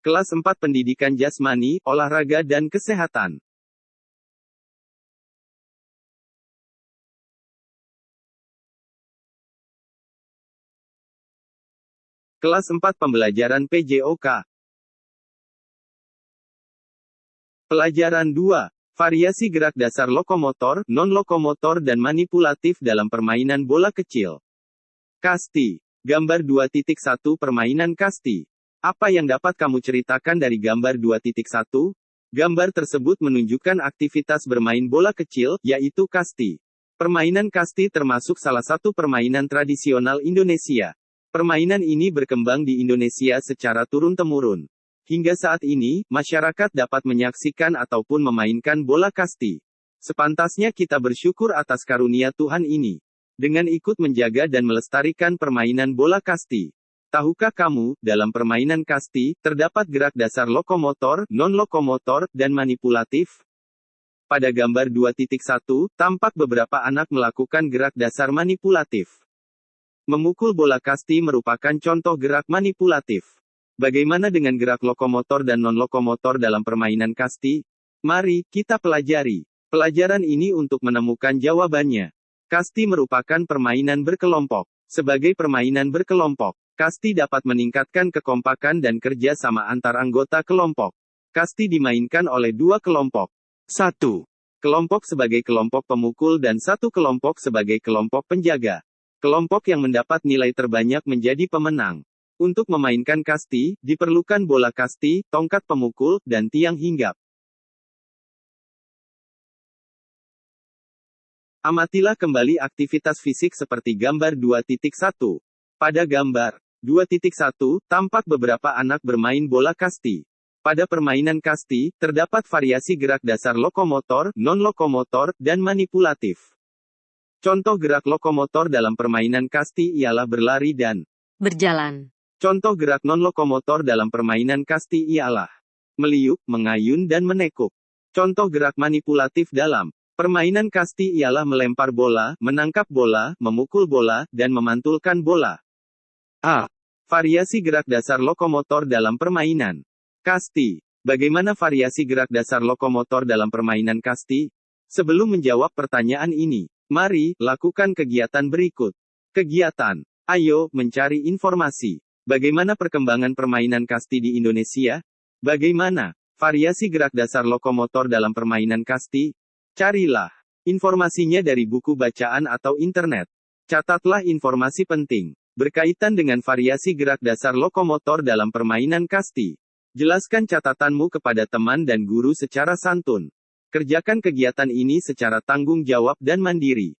Kelas 4 Pendidikan Jasmani, Olahraga dan Kesehatan. Kelas 4 Pembelajaran PJOK. Pelajaran 2. Variasi gerak dasar lokomotor, non-lokomotor dan manipulatif dalam permainan bola kecil. Kasti. Gambar 2.1 Permainan kasti. Apa yang dapat kamu ceritakan dari gambar 2.1? Gambar tersebut menunjukkan aktivitas bermain bola kecil, yaitu kasti. Permainan kasti termasuk salah satu permainan tradisional Indonesia. Permainan ini berkembang di Indonesia secara turun-temurun. Hingga saat ini, masyarakat dapat menyaksikan ataupun memainkan bola kasti. Sepantasnya kita bersyukur atas karunia Tuhan ini. Dengan ikut menjaga dan melestarikan permainan bola kasti. Tahukah kamu, dalam permainan kasti, terdapat gerak dasar lokomotor, non-lokomotor, dan manipulatif? Pada gambar 2.1, tampak beberapa anak melakukan gerak dasar manipulatif. Memukul bola kasti merupakan contoh gerak manipulatif. Bagaimana dengan gerak lokomotor dan non-lokomotor dalam permainan kasti? Mari, kita pelajari. Pelajaran ini untuk menemukan jawabannya. Kasti merupakan permainan berkelompok. Sebagai permainan berkelompok, kasti dapat meningkatkan kekompakan dan kerja sama antar anggota kelompok. Kasti dimainkan oleh dua kelompok. 1. Kelompok sebagai kelompok pemukul dan satu kelompok sebagai kelompok penjaga. Kelompok yang mendapat nilai terbanyak menjadi pemenang. Untuk memainkan kasti, diperlukan bola kasti, tongkat pemukul, dan tiang hinggap. Amatilah kembali aktivitas fisik seperti gambar 2.1. Pada gambar 2.1, tampak beberapa anak bermain bola kasti. Pada permainan kasti, terdapat variasi gerak dasar lokomotor, non-lokomotor, dan manipulatif. Contoh gerak lokomotor dalam permainan kasti ialah berlari dan berjalan. Contoh gerak non-lokomotor dalam permainan kasti ialah meliuk, mengayun dan menekuk. Contoh gerak manipulatif dalam permainan kasti ialah melempar bola, menangkap bola, memukul bola, dan memantulkan bola. A. Variasi gerak dasar lokomotor dalam permainan kasti. Bagaimana variasi gerak dasar lokomotor dalam permainan kasti? Sebelum menjawab pertanyaan ini, mari lakukan kegiatan berikut. Kegiatan. Ayo mencari informasi. Bagaimana perkembangan permainan kasti di Indonesia? Bagaimana variasi gerak dasar lokomotor dalam permainan kasti? Carilah informasinya dari buku bacaan atau internet. Catatlah informasi penting berkaitan dengan variasi gerak dasar lokomotor dalam permainan kasti. Jelaskan catatanmu kepada teman dan guru secara santun. Kerjakan kegiatan ini secara tanggung jawab dan mandiri.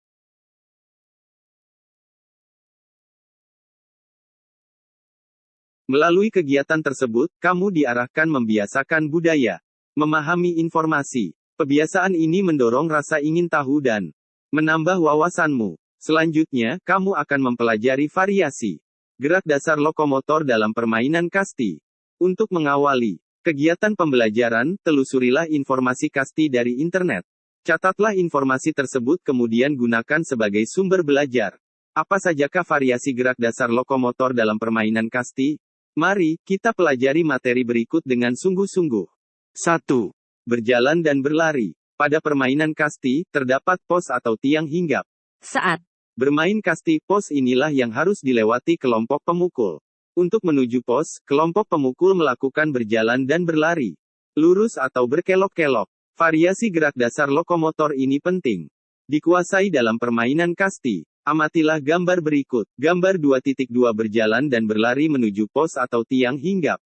Melalui kegiatan tersebut, kamu diarahkan membiasakan budaya, memahami informasi. Kebiasaan ini mendorong rasa ingin tahu dan menambah wawasanmu. Selanjutnya, kamu akan mempelajari variasi gerak dasar lokomotor dalam permainan kasti. Untuk mengawali kegiatan pembelajaran, telusurilah informasi kasti dari internet. Catatlah informasi tersebut kemudian gunakan sebagai sumber belajar. Apa sajakah variasi gerak dasar lokomotor dalam permainan kasti? Mari, kita pelajari materi berikut dengan sungguh-sungguh. 1. Berjalan dan berlari. Pada permainan kasti, terdapat pos atau tiang hinggap. Saat bermain kasti, pos inilah yang harus dilewati kelompok pemukul. Untuk menuju pos, kelompok pemukul melakukan berjalan dan berlari. Lurus atau berkelok-kelok. Variasi gerak dasar lokomotor ini penting dikuasai dalam permainan kasti. Amatilah gambar berikut. Gambar 2.2 berjalan dan berlari menuju pos atau tiang hinggap.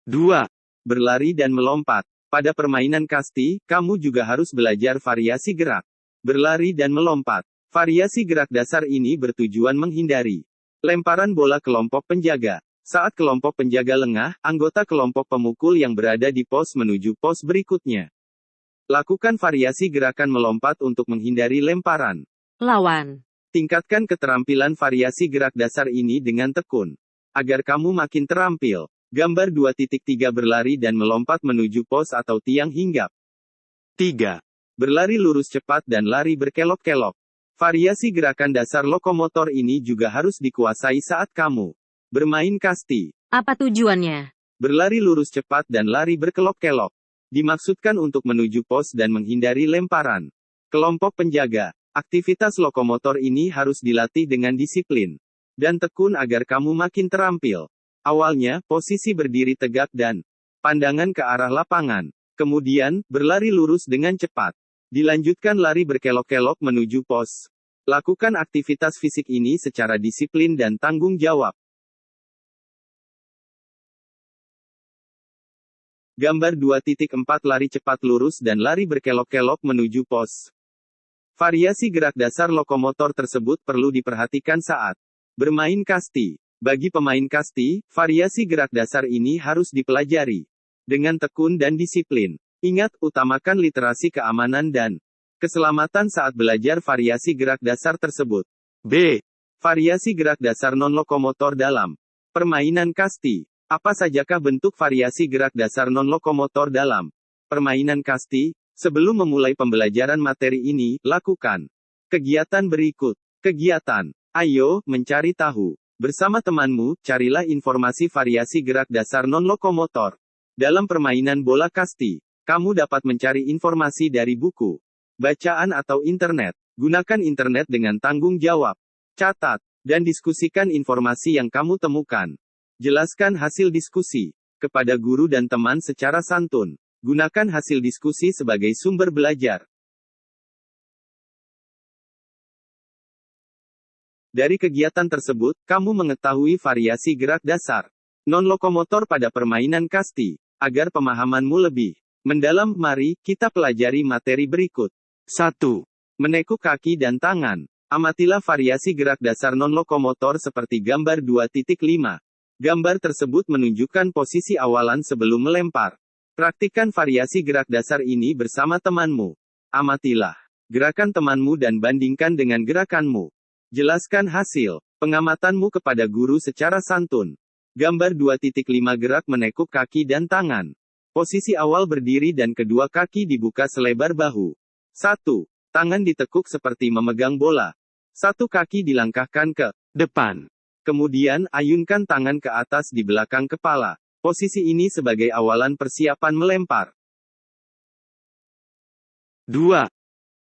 2. Berlari dan melompat. Pada permainan kasti, kamu juga harus belajar variasi gerak. Berlari dan melompat. Variasi gerak dasar ini bertujuan menghindari lemparan bola kelompok penjaga. Saat kelompok penjaga lengah, anggota kelompok pemukul yang berada di pos menuju pos berikutnya. Lakukan variasi gerakan melompat untuk menghindari lemparan lawan. Tingkatkan keterampilan variasi gerak dasar ini dengan tekun, agar kamu makin terampil. Gambar 2.3 berlari dan melompat menuju pos atau tiang hinggap. 3. Berlari lurus cepat dan lari berkelok-kelok. Variasi gerakan dasar lokomotor ini juga harus dikuasai saat kamu bermain kasti. Apa tujuannya? Berlari lurus cepat dan lari berkelok-kelok. Dimaksudkan untuk menuju pos dan menghindari lemparan. Kelompok penjaga. Aktivitas lokomotor ini harus dilatih dengan disiplin dan tekun agar kamu makin terampil. Awalnya, posisi berdiri tegak dan pandangan ke arah lapangan. Kemudian, berlari lurus dengan cepat. Dilanjutkan lari berkelok-kelok menuju pos. Lakukan aktivitas fisik ini secara disiplin dan tanggung jawab. Gambar 2.4 Lari cepat lurus dan lari berkelok-kelok menuju pos. Variasi gerak dasar lokomotor tersebut perlu diperhatikan saat bermain kasti. Bagi pemain kasti, variasi gerak dasar ini harus dipelajari dengan tekun dan disiplin. Ingat, utamakan literasi keamanan dan keselamatan saat belajar variasi gerak dasar tersebut. B. Variasi gerak dasar non-lokomotor dalam permainan kasti. Apa sajakah bentuk variasi gerak dasar non-lokomotor dalam permainan kasti? Sebelum memulai pembelajaran materi ini, lakukan kegiatan berikut. Kegiatan. Ayo, mencari tahu. Bersama temanmu, carilah informasi variasi gerak dasar non-lokomotor. Dalam permainan bola kasti, kamu dapat mencari informasi dari buku, bacaan atau internet. Gunakan internet dengan tanggung jawab. Catat, dan diskusikan informasi yang kamu temukan. Jelaskan hasil diskusi kepada guru dan teman secara santun. Gunakan hasil diskusi sebagai sumber belajar. Dari kegiatan tersebut, kamu mengetahui variasi gerak dasar non-lokomotor pada permainan kasti. Agar pemahamanmu lebih mendalam, mari kita pelajari materi berikut. 1. Menekuk kaki dan tangan. Amatilah variasi gerak dasar non-lokomotor seperti gambar 2.5. Gambar tersebut menunjukkan posisi awalan sebelum melempar. Praktikkan variasi gerak dasar ini bersama temanmu. Amatilah gerakan temanmu dan bandingkan dengan gerakanmu. Jelaskan hasil pengamatanmu kepada guru secara santun. Gambar 2.5 Gerak menekuk kaki dan tangan. Posisi awal berdiri dan kedua kaki dibuka selebar bahu. 1. Tangan ditekuk seperti memegang bola. Satu kaki dilangkahkan ke depan. Kemudian, ayunkan tangan ke atas di belakang kepala. Posisi ini sebagai awalan persiapan melempar. 2.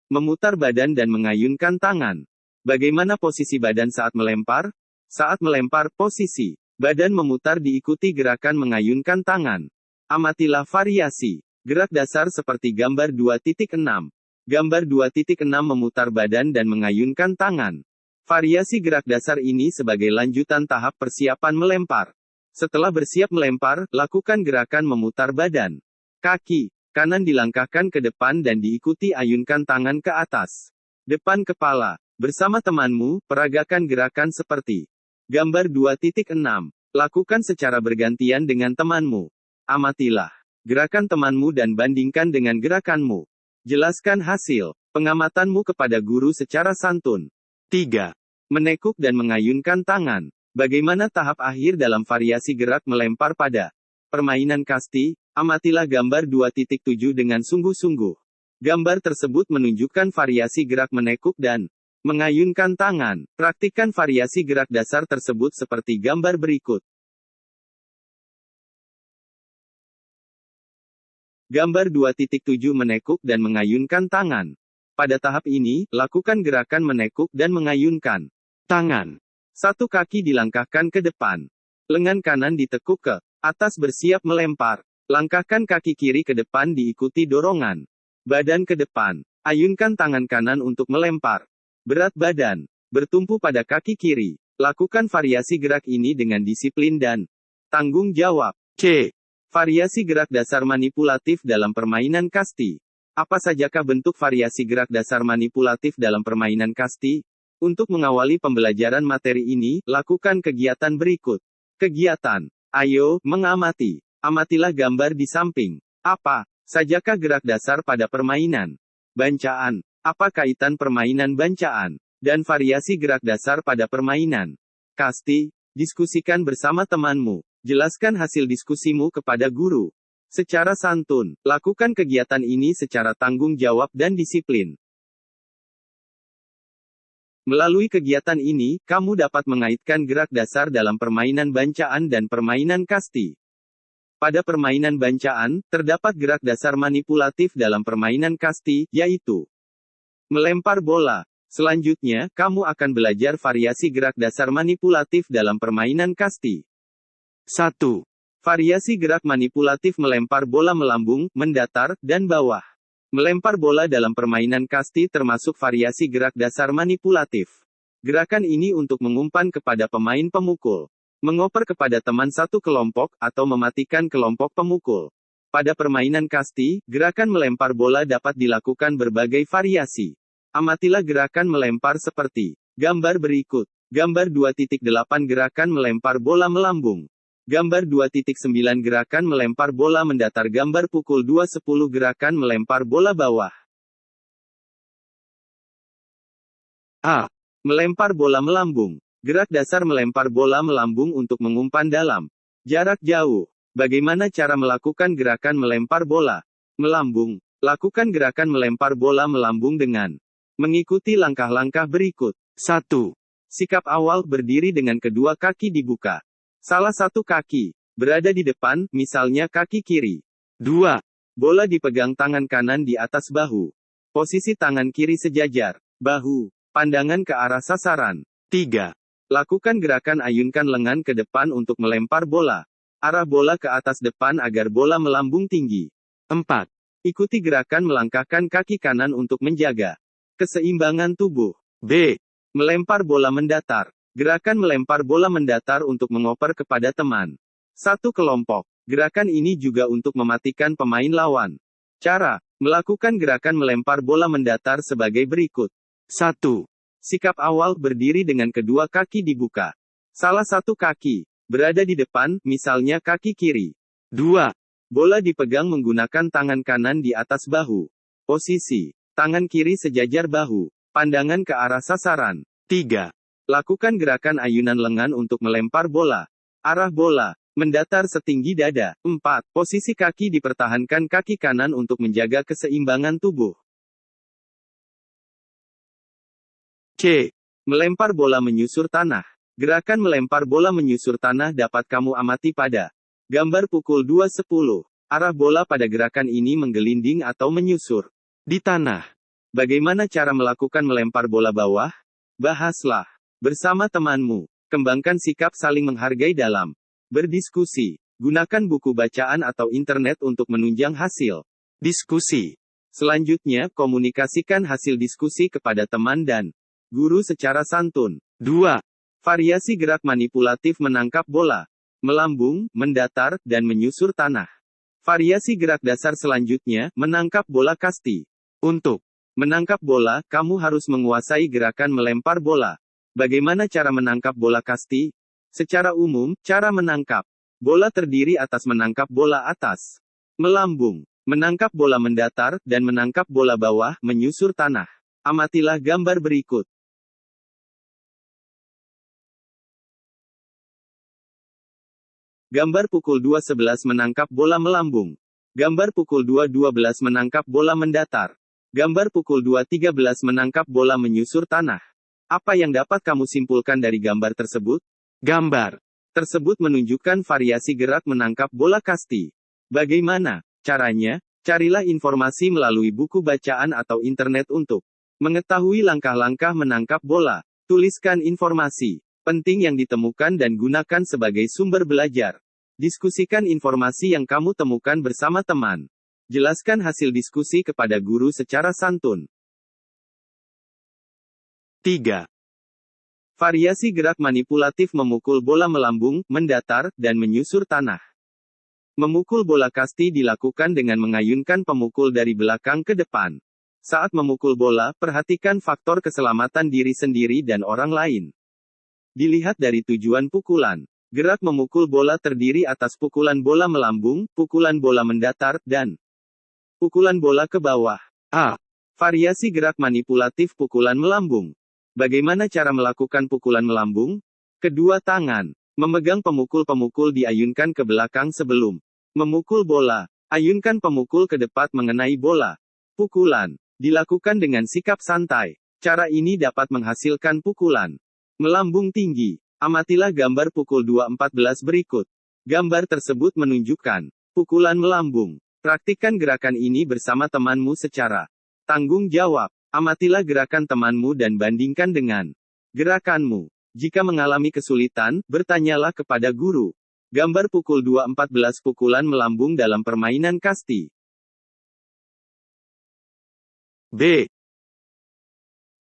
Memutar badan dan mengayunkan tangan. Bagaimana posisi badan saat melempar? Saat melempar, posisi badan memutar diikuti gerakan mengayunkan tangan. Amatilah variasi gerak dasar seperti gambar 2.6. Gambar 2.6 memutar badan dan mengayunkan tangan. Variasi gerak dasar ini sebagai lanjutan tahap persiapan melempar. Setelah bersiap melempar, lakukan gerakan memutar badan. Kaki kanan dilangkahkan ke depan dan diikuti ayunkan tangan ke atas. Depan kepala. Bersama temanmu, peragakan gerakan seperti gambar 2.6. Lakukan secara bergantian dengan temanmu. Amatilah gerakan temanmu dan bandingkan dengan gerakanmu. Jelaskan hasil pengamatanmu kepada guru secara santun. 3. Menekuk dan mengayunkan tangan. Bagaimana tahap akhir dalam variasi gerak melempar pada permainan kasti? Amatilah gambar 2.7 dengan sungguh-sungguh. Gambar tersebut menunjukkan variasi gerak menekuk dan mengayunkan tangan. Praktikkan variasi gerak dasar tersebut seperti gambar berikut. Gambar 2.7 Menekuk dan mengayunkan tangan. Pada tahap ini, lakukan gerakan menekuk dan mengayunkan tangan. Satu kaki dilangkahkan ke depan. Lengan kanan ditekuk ke atas bersiap melempar. Langkahkan kaki kiri ke depan diikuti dorongan badan ke depan. Ayunkan tangan kanan untuk melempar. Berat badan bertumpu pada kaki kiri. Lakukan variasi gerak ini dengan disiplin dan tanggung jawab. C. Variasi gerak dasar manipulatif dalam permainan kasti. Apa sajakah bentuk variasi gerak dasar manipulatif dalam permainan kasti? Untuk mengawali pembelajaran materi ini, lakukan kegiatan berikut. Kegiatan. Ayo, mengamati. Amatilah gambar di samping. Apa sajakah gerak dasar pada permainan? Bancaan. Apa kaitan permainan bancaan dan variasi gerak dasar pada permainan kasti? Diskusikan bersama temanmu. Jelaskan hasil diskusimu kepada guru. Secara santun, lakukan kegiatan ini secara tanggung jawab dan disiplin. Melalui kegiatan ini, kamu dapat mengaitkan gerak dasar dalam permainan bancaan dan permainan kasti. Pada permainan bancaan, terdapat gerak dasar manipulatif dalam permainan kasti, yaitu melempar bola. Selanjutnya, kamu akan belajar variasi gerak dasar manipulatif dalam permainan kasti. 1. Variasi gerak manipulatif melempar bola melambung, mendatar, dan bawah. Melempar bola dalam permainan kasti termasuk variasi gerak dasar manipulatif. Gerakan ini untuk mengumpan kepada pemain pemukul, mengoper kepada teman satu kelompok, atau mematikan kelompok pemukul. Pada permainan kasti, gerakan melempar bola dapat dilakukan berbagai variasi. Amatilah gerakan melempar seperti gambar berikut. Gambar 2.8 gerakan melempar bola melambung. Gambar 2.9 gerakan melempar bola mendatar. Gambar pukul 2.10 gerakan melempar bola bawah. A. Melempar bola melambung. Gerak dasar melempar bola melambung untuk mengumpan dalam jarak jauh. Bagaimana cara melakukan gerakan melempar bola melambung? Lakukan gerakan melempar bola melambung dengan mengikuti langkah-langkah berikut. 1. Sikap awal berdiri dengan kedua kaki dibuka. Salah satu kaki berada di depan, misalnya kaki kiri. 2. Bola dipegang tangan kanan di atas bahu. Posisi tangan kiri sejajar bahu. Pandangan ke arah sasaran. 3. Lakukan gerakan ayunkan lengan ke depan untuk melempar bola. Arah bola ke atas depan agar bola melambung tinggi. 4. Ikuti gerakan melangkahkan kaki kanan untuk menjaga keseimbangan tubuh. B. Melempar bola mendatar. Gerakan melempar bola mendatar untuk mengoper kepada teman satu kelompok. Gerakan ini juga untuk mematikan pemain lawan. Cara melakukan gerakan melempar bola mendatar sebagai berikut. 1. Sikap awal berdiri dengan kedua kaki dibuka. Salah satu kaki berada di depan, misalnya kaki kiri. 2. Bola dipegang menggunakan tangan kanan di atas bahu. Posisi tangan kiri sejajar bahu. Pandangan ke arah sasaran. 3. Lakukan gerakan ayunan lengan untuk melempar bola. Arah bola mendatar setinggi dada. 4. Posisi kaki dipertahankan kaki kanan untuk menjaga keseimbangan tubuh. C. Melempar bola menyusur tanah. Gerakan melempar bola menyusur tanah dapat kamu amati pada gambar pukul 2.10. Arah bola pada gerakan ini menggelinding atau menyusur di tanah. Bagaimana cara melakukan melempar bola bawah? Bahaslah bersama temanmu. Kembangkan sikap saling menghargai dalam berdiskusi. Gunakan buku bacaan atau internet untuk menunjang hasil diskusi. Selanjutnya, komunikasikan hasil diskusi kepada teman dan guru secara santun. 2. Variasi gerak manipulatif menangkap bola, melambung, mendatar, dan menyusur tanah. Variasi gerak dasar selanjutnya, menangkap bola kasti. Untuk menangkap bola, kamu harus menguasai gerakan melempar bola. Bagaimana cara menangkap bola kasti? Secara umum, cara menangkap bola terdiri atas menangkap bola atas, melambung, menangkap bola mendatar, dan menangkap bola bawah, menyusur tanah. Amatilah gambar berikut. Gambar pukul 2.11 menangkap bola melambung. Gambar pukul 2.12 menangkap bola mendatar. Gambar pukul 2.13 menangkap bola menyusur tanah. Apa yang dapat kamu simpulkan dari gambar tersebut? Gambar tersebut menunjukkan variasi gerak menangkap bola kasti. Bagaimana caranya? Carilah informasi melalui buku bacaan atau internet untuk mengetahui langkah-langkah menangkap bola. Tuliskan informasi penting yang ditemukan dan gunakan sebagai sumber belajar. Diskusikan informasi yang kamu temukan bersama teman. Jelaskan hasil diskusi kepada guru secara santun. 3. Variasi gerak manipulatif memukul bola melambung, mendatar, dan menyusur tanah. Memukul bola kasti dilakukan dengan mengayunkan pemukul dari belakang ke depan. Saat memukul bola, perhatikan faktor keselamatan diri sendiri dan orang lain. Dilihat dari tujuan pukulan. Gerak memukul bola terdiri atas pukulan bola melambung, pukulan bola mendatar, dan pukulan bola ke bawah. A. Variasi gerak manipulatif pukulan melambung. Bagaimana cara melakukan pukulan melambung? Kedua tangan memegang pemukul-pemukul diayunkan ke belakang sebelum memukul bola. Ayunkan pemukul ke depan mengenai bola. Pukulan dilakukan dengan sikap santai. Cara ini dapat menghasilkan pukulan melambung tinggi. Amatilah gambar pukul 2.14 berikut. Gambar tersebut menunjukkan pukulan melambung. Praktikkan gerakan ini bersama temanmu secara tanggung jawab. Amatilah gerakan temanmu dan bandingkan dengan gerakanmu. Jika mengalami kesulitan, bertanyalah kepada guru. Gambar pukul 2.14 pukulan melambung dalam permainan kasti. B.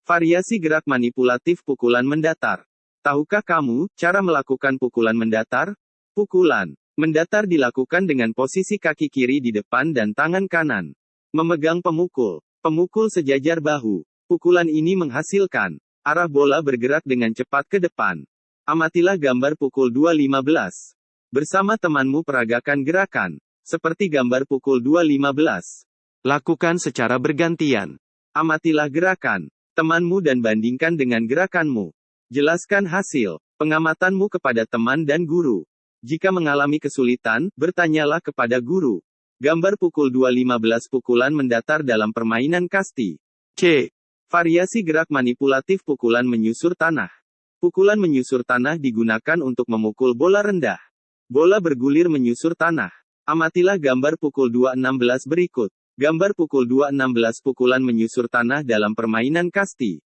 Variasi gerak manipulatif pukulan mendatar. Tahukah kamu cara melakukan pukulan mendatar? Pukulan mendatar dilakukan dengan posisi kaki kiri di depan dan tangan kanan memegang pemukul. Pemukul sejajar bahu. Pukulan ini menghasilkan arah bola bergerak dengan cepat ke depan. Amatilah gambar pukul 2.15. Bersama temanmu peragakan gerakan seperti gambar pukul 2.15. Lakukan secara bergantian. Amatilah gerakan temanmu dan bandingkan dengan gerakanmu. Jelaskan hasil pengamatanmu kepada teman dan guru. Jika mengalami kesulitan, bertanyalah kepada guru. Gambar pukul 2.15 pukulan mendatar dalam permainan kasti. C. Variasi gerak manipulatif pukulan menyusur tanah. Pukulan menyusur tanah digunakan untuk memukul bola rendah. Bola bergulir menyusur tanah. Amatilah gambar pukul 2.16 berikut. Gambar pukul 2.16 pukulan menyusur tanah dalam permainan kasti.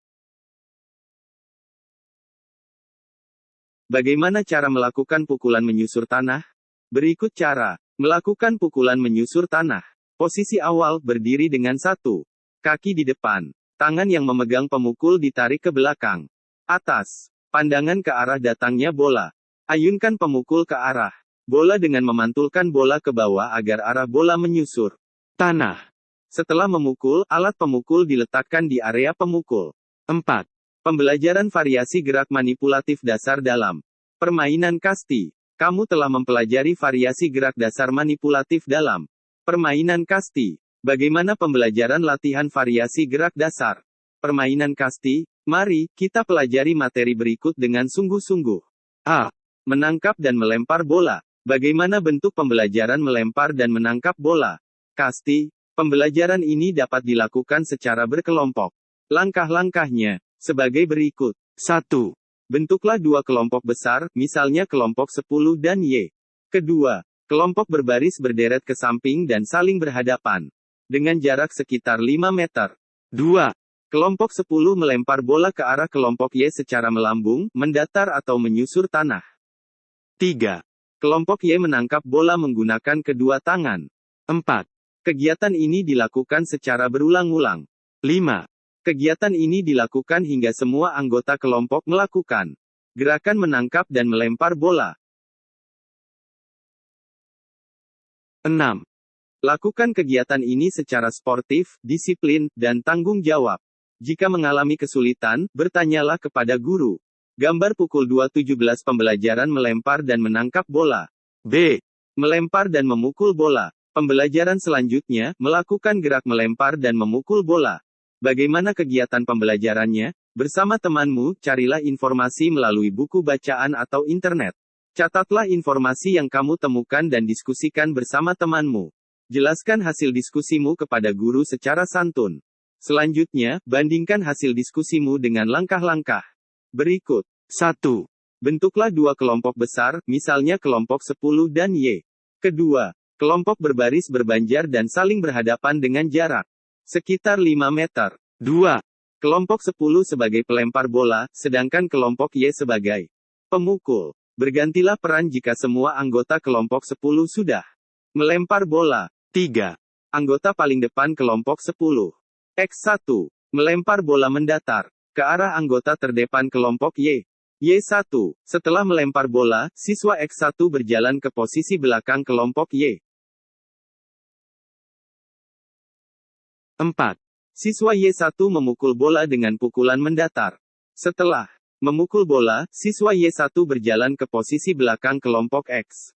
Bagaimana cara melakukan pukulan menyusur tanah? Berikut cara melakukan pukulan menyusur tanah. Posisi awal, berdiri dengan satu kaki di depan. Tangan yang memegang pemukul ditarik ke belakang. Atas. Pandangan ke arah datangnya bola. Ayunkan pemukul ke arah bola dengan memantulkan bola ke bawah agar arah bola menyusur tanah. Setelah memukul, alat pemukul diletakkan di area pemukul. 4. Pembelajaran variasi gerak manipulatif dasar dalam permainan kasti. Kamu telah mempelajari variasi gerak dasar manipulatif dalam permainan kasti. Bagaimana pembelajaran latihan variasi gerak dasar permainan kasti? Mari kita pelajari materi berikut dengan sungguh-sungguh. A. Menangkap dan melempar bola. Bagaimana bentuk pembelajaran melempar dan menangkap bola kasti? Pembelajaran ini dapat dilakukan secara berkelompok. Langkah-langkahnya sebagai berikut. 1. Bentuklah dua kelompok besar, misalnya kelompok 10 dan Y. Kedua, kelompok berbaris berderet ke samping dan saling berhadapan dengan jarak sekitar 5 meter. 2. Kelompok 10 melempar bola ke arah kelompok Y secara melambung, mendatar atau menyusur tanah. 3. Kelompok Y menangkap bola menggunakan kedua tangan. 4. Kegiatan ini dilakukan secara berulang-ulang. 5. Kegiatan ini dilakukan hingga semua anggota kelompok melakukan gerakan menangkap dan melempar bola. 6. Lakukan kegiatan ini secara sportif, disiplin, dan tanggung jawab. Jika mengalami kesulitan, bertanyalah kepada guru. Gambar pukul 2.17 pembelajaran melempar dan menangkap bola. B. Melempar dan memukul bola. Pembelajaran selanjutnya, melakukan gerak melempar dan memukul bola. Bagaimana kegiatan pembelajarannya? Bersama temanmu, carilah informasi melalui buku bacaan atau internet. Catatlah informasi yang kamu temukan dan diskusikan bersama temanmu. Jelaskan hasil diskusimu kepada guru secara santun. Selanjutnya, bandingkan hasil diskusimu dengan langkah-langkah berikut. 1. Bentuklah dua kelompok besar, misalnya kelompok 10 dan Y. Kedua, kelompok berbaris berbanjar dan saling berhadapan dengan jarak sekitar 5 meter. 2. Kelompok 10 sebagai pelempar bola, sedangkan kelompok Y sebagai pemukul. Bergantilah peran jika semua anggota kelompok 10 sudah melempar bola. 3. Anggota paling depan kelompok 10. X1. Melempar bola mendatar ke arah anggota terdepan kelompok Y. Y1. Setelah melempar bola, siswa X1 berjalan ke posisi belakang kelompok Y. 4. Siswa Y1 memukul bola dengan pukulan mendatar. Setelah memukul bola, siswa Y1 berjalan ke posisi belakang kelompok X.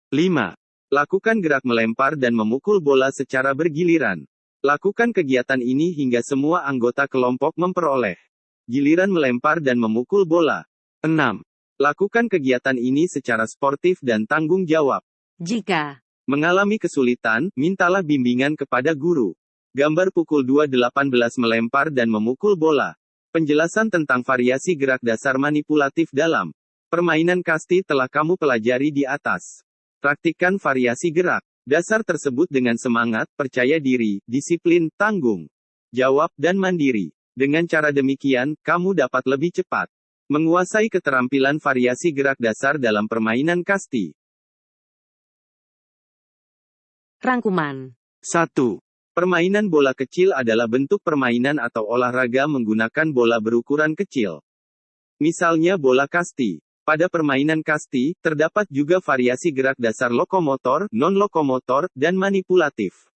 5. Lakukan gerak melempar dan memukul bola secara bergiliran. Lakukan kegiatan ini hingga semua anggota kelompok memperoleh giliran melempar dan memukul bola. 6. Lakukan kegiatan ini secara sportif dan tanggung jawab. Jika mengalami kesulitan, mintalah bimbingan kepada guru. Gambar pukul 2.18 melempar dan memukul bola. Penjelasan tentang variasi gerak dasar manipulatif dalam permainan kasti telah kamu pelajari di atas. Praktikkan variasi gerak dasar tersebut dengan semangat, percaya diri, disiplin, tanggung jawab, dan mandiri. Dengan cara demikian, kamu dapat lebih cepat menguasai keterampilan variasi gerak dasar dalam permainan kasti. Rangkuman. 1. Permainan bola kecil adalah bentuk permainan atau olahraga menggunakan bola berukuran kecil. Misalnya bola kasti. Pada permainan kasti, terdapat juga variasi gerak dasar lokomotor, non-lokomotor, dan manipulatif.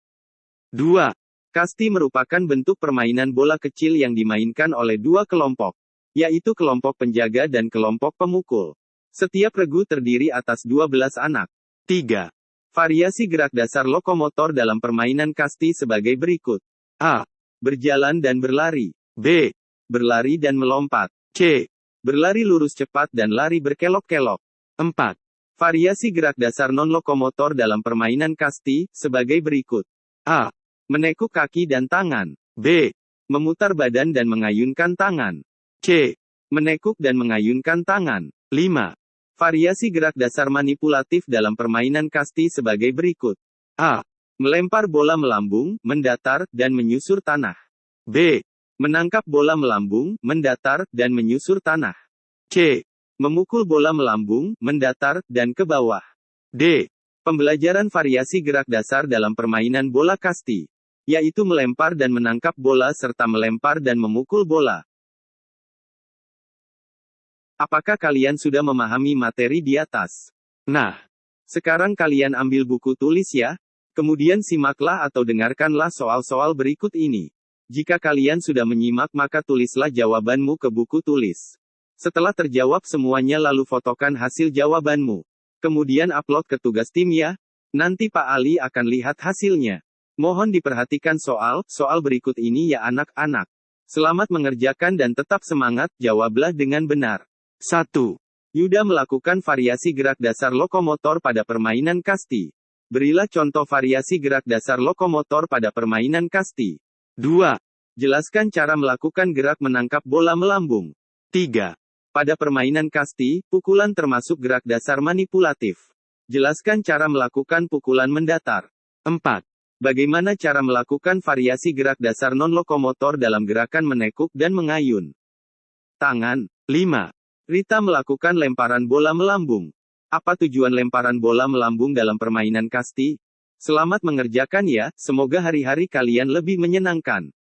2. Kasti merupakan bentuk permainan bola kecil yang dimainkan oleh dua kelompok, yaitu kelompok penjaga dan kelompok pemukul. Setiap regu terdiri atas 12 anak. 3. Variasi gerak dasar lokomotor dalam permainan kasti sebagai berikut. A. Berjalan dan berlari. B. Berlari dan melompat. C. Berlari lurus cepat dan lari berkelok-kelok. 4. Variasi gerak dasar non-lokomotor dalam permainan kasti, sebagai berikut. A. Menekuk kaki dan tangan. B. Memutar badan dan mengayunkan tangan. C. Menekuk dan mengayunkan tangan. 5. Variasi gerak dasar manipulatif dalam permainan kasti sebagai berikut. A. Melempar bola melambung, mendatar, dan menyusur tanah. B. Menangkap bola melambung, mendatar, dan menyusur tanah. C. Memukul bola melambung, mendatar, dan ke bawah. D. Pembelajaran variasi gerak dasar dalam permainan bola kasti, yaitu melempar dan menangkap bola serta melempar dan memukul bola. Apakah kalian sudah memahami materi di atas? Nah, sekarang kalian ambil buku tulis ya. Kemudian simaklah atau dengarkanlah soal-soal berikut ini. Jika kalian sudah menyimak maka tulislah jawabanmu ke buku tulis. Setelah terjawab semuanya lalu fotokan hasil jawabanmu. Kemudian upload ke tugas tim ya. Nanti Pak Ali akan lihat hasilnya. Mohon diperhatikan soal berikut ini ya anak-anak. Selamat mengerjakan dan tetap semangat, jawablah dengan benar. 1. Yuda melakukan variasi gerak dasar lokomotor pada permainan kasti. Berilah contoh variasi gerak dasar lokomotor pada permainan kasti. 2. Jelaskan cara melakukan gerak menangkap bola melambung. 3. Pada permainan kasti, pukulan termasuk gerak dasar manipulatif. Jelaskan cara melakukan pukulan mendatar. 4. Bagaimana cara melakukan variasi gerak dasar non-lokomotor dalam gerakan menekuk dan mengayun tangan. 5. Rita melakukan lemparan bola melambung. Apa tujuan lemparan bola melambung dalam permainan kasti? Selamat mengerjakan ya, semoga hari-hari kalian lebih menyenangkan.